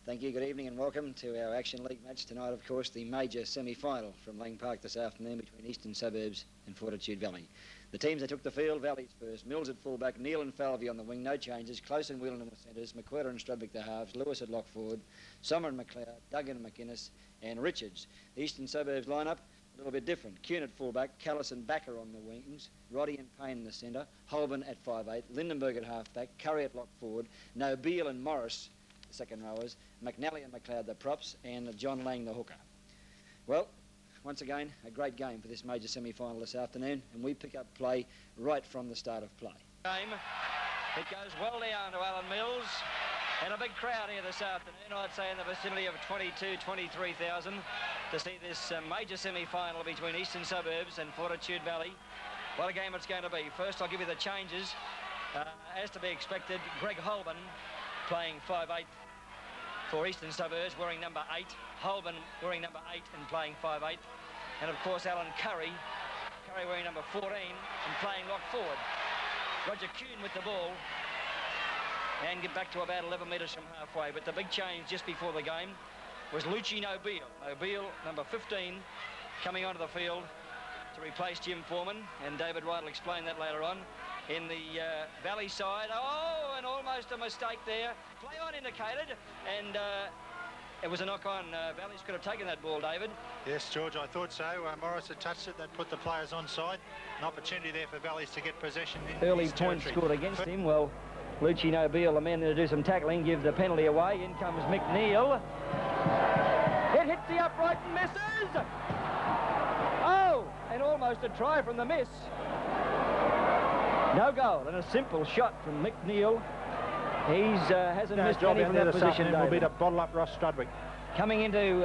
Thank you, good evening and welcome to our Action League match tonight. Of course, the major semi-final from Lang Park this afternoon between Eastern Suburbs and Fortitude Valley. The teams that took the field: Valley's first, Mills at fullback, Neil and Falvey on the wing, no changes, Close and Whelan in the centres, McWhirter and Strudwick the halves, Lewis at lock forward, Sommer and McLeod, Duggan and McInnes and Richards. The Eastern Suburbs line-up, a little bit different. Kuhn at fullback, Callis and Backer on the wings, Roddy and Payne in the centre, Holborn at 5'8", Lindenberg at half-back, Curry at lock forward, Nobile and Morris second rowers, McNally and McLeod the props, and John Lang the hooker. Well, once again, a great game for this major semi-final this afternoon, and we pick up play right from the start of play. It goes well down to Alan Mills, and a big crowd here this afternoon, I'd say in the vicinity of 23,000 to see this major semi-final between Eastern Suburbs and Fortitude Valley. What a game it's going to be. First, I'll give you the changes. As to be expected, Greg Holborn playing 5'8", for Eastern Suburbs, wearing number 8. Holborn wearing number 8 and playing 5'8". And of course Alan Curry wearing number 14 and playing lock forward. Roger Kuhn with the ball and get back to about 11 metres from halfway. But the big change just before the game was Lucci Nobile. Nobile, number 15, coming onto the field to replace Jim Foreman, and David Wright will explain that later on. In the Valley side, oh, and almost a mistake there. Play on indicated, and it was a knock-on. Valleys could have taken that ball, David. Yes, George, I thought so. Morris had touched it. That put the players onside. An opportunity there for Valleys to get possession in early points scored against him. Well, Lucci Nobile, the men to do some tackling, give the penalty away. In comes McNeil. It hits the upright and misses. Oh, and almost a try from the miss. No goal, and a simple shot from McNeil. He's hasn't missed any from that position. Will be to bottle up Ross Strudwick. Coming into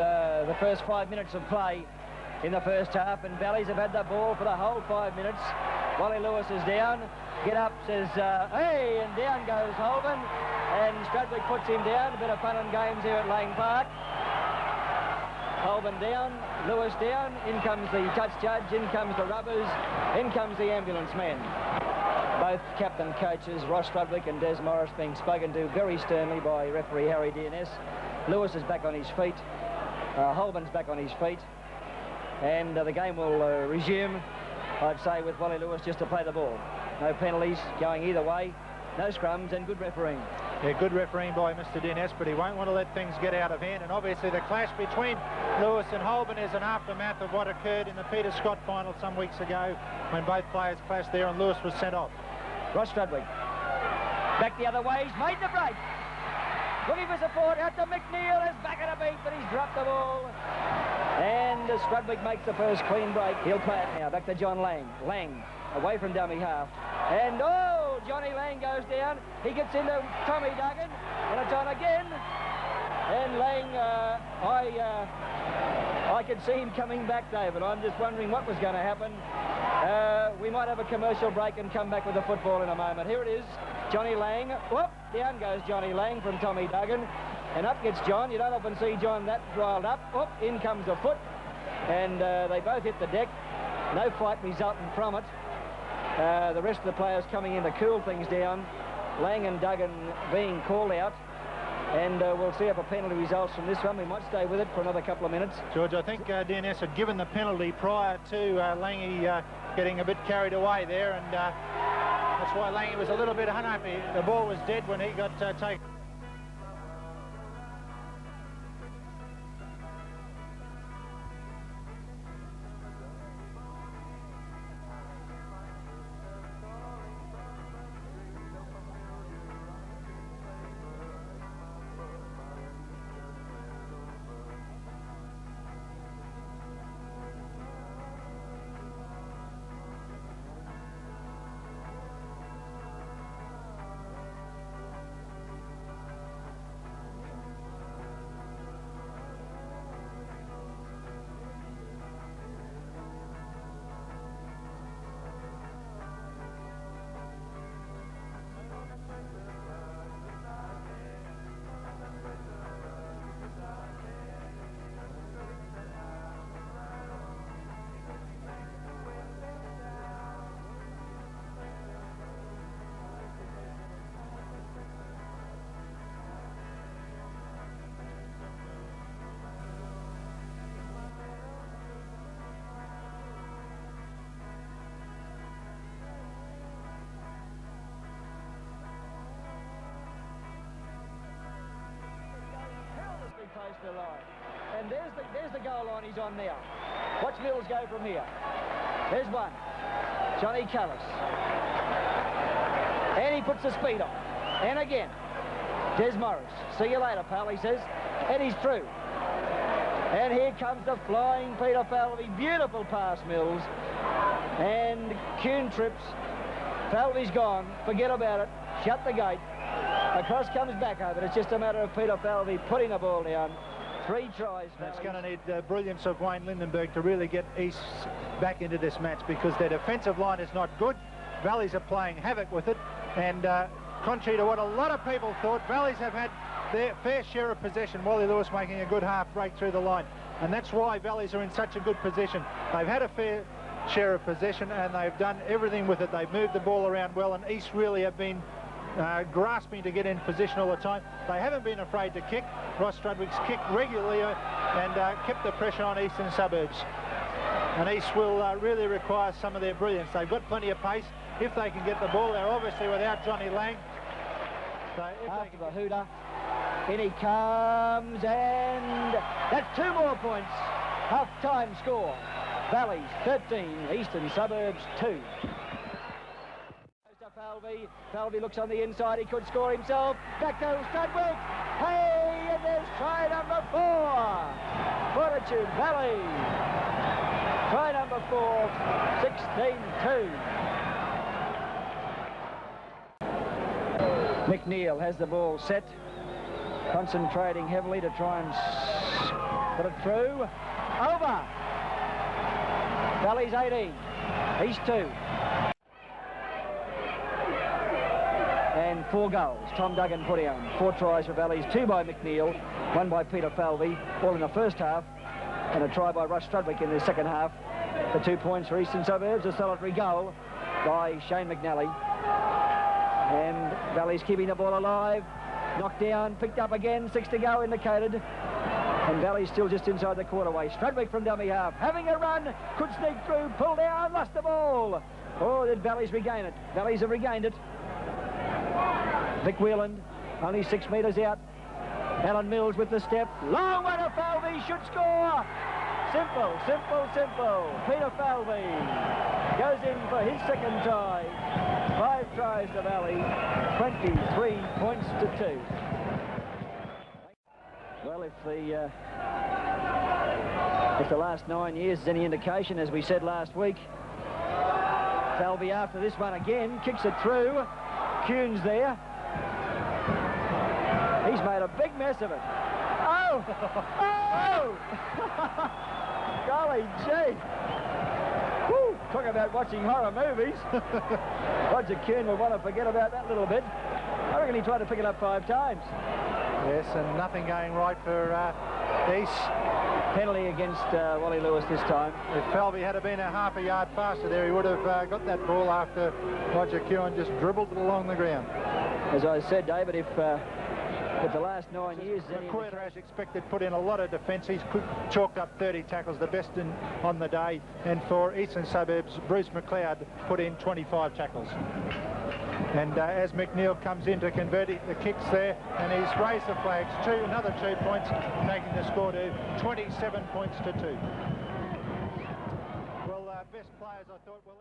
the first 5 minutes of play in the first half, and Valleys have had the ball for the whole 5 minutes. Wally Lewis is down. Get up, says, hey, and down goes Holborn, and Strudwick puts him down. A bit of fun and games here at Lang Park. Holborn down, Lewis down. In comes the touch judge, in comes the rubbers, in comes the ambulance man. Both captain coaches, Ross Strudwick and Des Morris, being spoken to very sternly by referee Harry DNS. Lewis is back on his feet. Holborn's back on his feet. And the game will resume, I'd say, with Wally Lewis just to play the ball. No penalties going either way, no scrums, and good refereeing. Yeah, good refereeing by Mr. Dennis, but he won't want to let things get out of hand. And obviously the clash between Lewis and Holborn is an aftermath of what occurred in the Peter Scott final some weeks ago when both players clashed there and Lewis was sent off. Ross Strudwick. Back the other way, he's made the break. Looking for support, out to McNeil, is back at a beat, but he's dropped the ball. And Strudwick makes the first clean break. He'll play it now, back to John Lang. Lang, away from dummy half. And oh, Johnny Lang goes down. He gets into Tommy Duggan, and it's on again. And Lang, I could see him coming back, David. I'm just wondering what was going to happen. We might have a commercial break and come back with the football in a moment. Here it is, Johnny Lang. Whoop, down goes Johnny Lang from Tommy Duggan. And up gets John. You don't often see John that riled up. Whoop, in comes the foot. And they both hit the deck. No fight resulting from it. The rest of the players coming in to cool things down. Lang and Duggan being called out. And we'll see if a penalty results from this one. We might stay with it for another couple of minutes. George, I think DNS had given the penalty prior to Langy getting a bit carried away there, and that's why Langy was a little bit unhappy. The ball was dead when he got taken. There's the goal line he's on now. Watch Mills go from here. There's one. Johnny Callis. And he puts the speed on. And again. Des Morris. See you later, pal, he says. And he's through. And here comes the flying Peter Falvey. Beautiful pass, Mills. And Kuhn trips. Falvey's gone. Forget about it. Shut the gate. Across comes back over. It's just a matter of Peter Falvey putting the ball down. 3 tries. That's going to need the brilliance of Wayne Lindenberg to really get East back into this match, because their defensive line is not good. Valleys are playing havoc with it, and contrary to what a lot of people thought, Valleys have had their fair share of possession. Wally Lewis making a good half break through the line, and that's why Valleys are in such a good position. They've had a fair share of possession and they've done everything with it. They've moved the ball around well, and East really have been grasping to get in position all the time. They haven't been afraid to kick. Ross Strudwick's kicked regularly and kept the pressure on Eastern Suburbs. And East will really require some of their brilliance. They've got plenty of pace if they can get the ball. They're obviously without Johnny Lang. So after the hooter, in he comes, and that's 2 more points. Half-time score. Valleys 13, Eastern Suburbs 2. Falvey. Falvey looks on the inside. He could score himself. Back goes Strudwick. Hey, and there's try number 4. Fortitude Valley. Try number 4, 16-2. McNeil has the ball set, concentrating heavily to try and put it through. Over. Valley's 18. East 2. And 4 goals. Tom Duggan put down 4 tries for Valleys, 2 by McNeil, 1 by Peter Falvey, all in the first half, and a try by Russ Strudwick in the second half. The 2 points for Eastern Suburbs, a solitary goal by Shane McNally. And Valleys keeping the ball alive. Knocked down, picked up again, 6 to go, indicated. And Valleys still just inside the quarterway. Strudwick from dummy half, having a run, could sneak through, pull down, lost the ball. Oh, did Valleys regain it? Valleys have regained it. Vic Wheeland, only 6 metres out. Alan Mills with the step. Long one to Falvey, should score. Simple, simple, simple. Peter Falvey goes in for his second try. 5 tries to Valley, 23 points to 2. Well, if the last 9 years is any indication, as we said last week, Falvey after this one again, kicks it through. Kuhn's there. He's made a big mess of it. Oh! Oh! Golly gee. Woo! Talk about watching horror movies. Roger Kuhn would want to forget about that little bit. I reckon he tried to pick it up 5 times. Yes, and nothing going right for East. Penalty against Wally Lewis this time. If Falvey had been a half a yard faster there, he would have got that ball after Roger Kuhn just dribbled it along the ground. As I said, David, if the last 9 years... McQuarter, as expected, put in a lot of defence. He's chalked up 30 tackles, the best on the day. And for Eastern Suburbs, Bruce McLeod put in 25 tackles. And as McNeil comes in to convert it, the kicks there, and he's raised the flags. Another 2 points, taking the score to 27 points to 2. Well, best players, I thought, well,